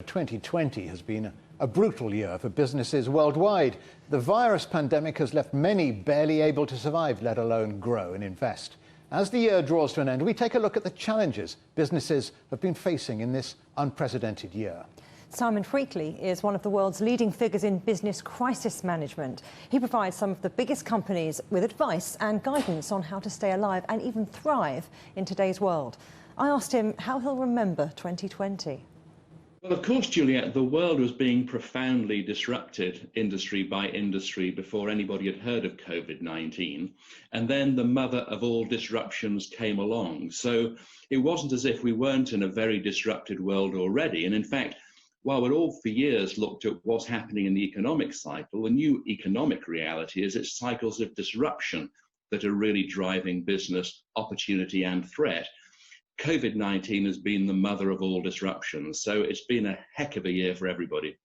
2020 has been a brutal year for businesses worldwide. The virus pandemic has left many barely able to survive, let alone grow and invest. As the year draws to an end, we take a look at the challenges businesses have been facing in this unprecedented year. Simon Freakley is one of the world's leading figures in business crisis management. He provides some of the biggest companies with advice and guidance on how to stay alive and even thrive in today's world. I asked him how he'll remember 2020. Well, of course, Juliet, the world was being profoundly disrupted industry by industry before anybody had heard of COVID-19. And then the mother of all disruptions came along. So it wasn't as if we weren't in a very disrupted world already. And in fact, while we'd all for years looked at what's happening in the economic cycle, the new economic reality is it's cycles of disruption that are really driving business opportunity and threat. COVID-19 has been the mother of all disruptions, so it's been a heck of a year for everybody.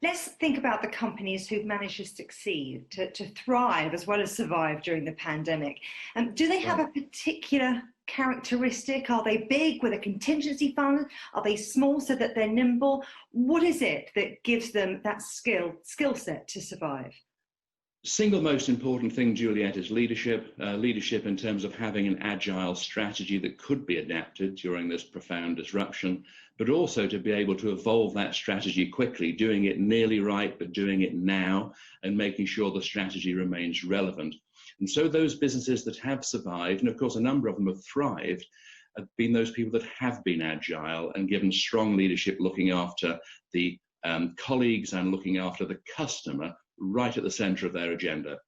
Let's think about the companies who've managed to succeed, to thrive as well as survive during the pandemic. Do they have a particular characteristic? Are they big with a contingency fund? Are they small so that they're nimble? What is it that gives them that skill set to survive? Single most important thing, Juliet, is leadership. Leadership in terms of having an agile strategy that could be adapted during this profound disruption, but also to be able to evolve that strategy quickly, doing it nearly right, but doing it now, and making sure the strategy remains relevant. And so those businesses that have survived, and of course a number of them have thrived, have been those people that have been agile and given strong leadership, looking after the colleagues and looking after the customer right at the centre of their agenda.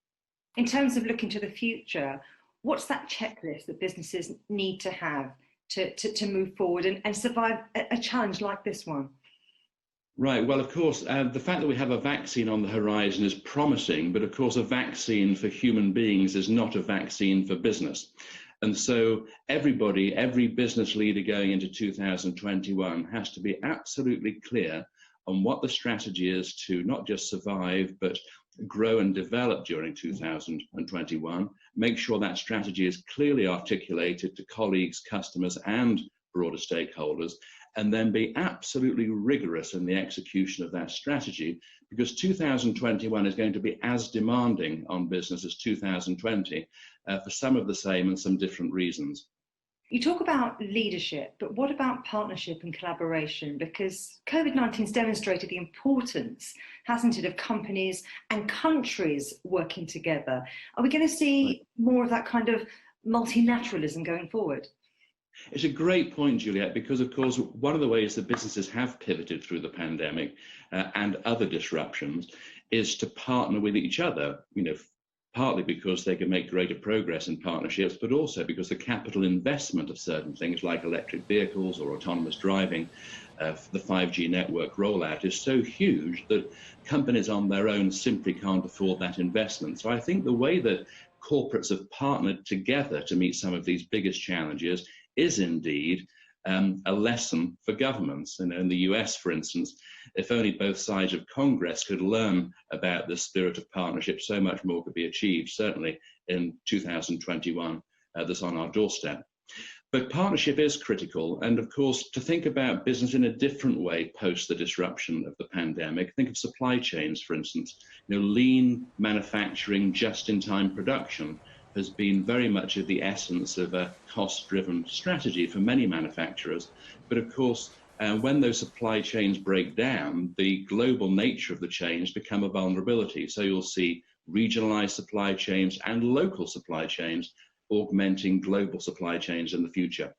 In terms of looking to the future, what's that checklist that businesses need to have to move forward and survive a challenge like this one? Right, well, of course, the fact that we have a vaccine on the horizon is promising, but of course a vaccine for human beings is not a vaccine for business. And so everybody, every business leader going into 2021 has to be absolutely clear on what the strategy is to not just survive, but grow and develop during 2021. Make sure that strategy is clearly articulated to colleagues, customers, and broader stakeholders, and then be absolutely rigorous in the execution of that strategy, because 2021 is going to be as demanding on business as 2020 for some of the same and some different reasons. You talk about leadership, but what about partnership and collaboration? Because COVID-19 has demonstrated the importance, hasn't it, of companies and countries working together. Are we going to see more of that kind of multilateralism going forward? It's a great point, Juliet, because of course one of the ways that businesses have pivoted through the pandemic and other disruptions is to partner with each other, partly because they can make greater progress in partnerships, but also because the capital investment of certain things like electric vehicles or autonomous driving, the 5G network rollout is so huge that companies on their own simply can't afford that investment. So I think the way that corporates have partnered together to meet some of these biggest challenges is indeed a lesson for governments. In the US, for instance, if only both sides of Congress could learn about the spirit of partnership, so much more could be achieved, certainly in 2021 that's on our doorstep. But partnership is critical, and of course, to think about business in a different way post the disruption of the pandemic. Think of supply chains, for instance. Lean manufacturing, just-in-time production has been very much of the essence of a cost-driven strategy for many manufacturers. But of course, when those supply chains break down, the global nature of the chains become a vulnerability. So you'll see regionalized supply chains and local supply chains augmenting global supply chains in the future.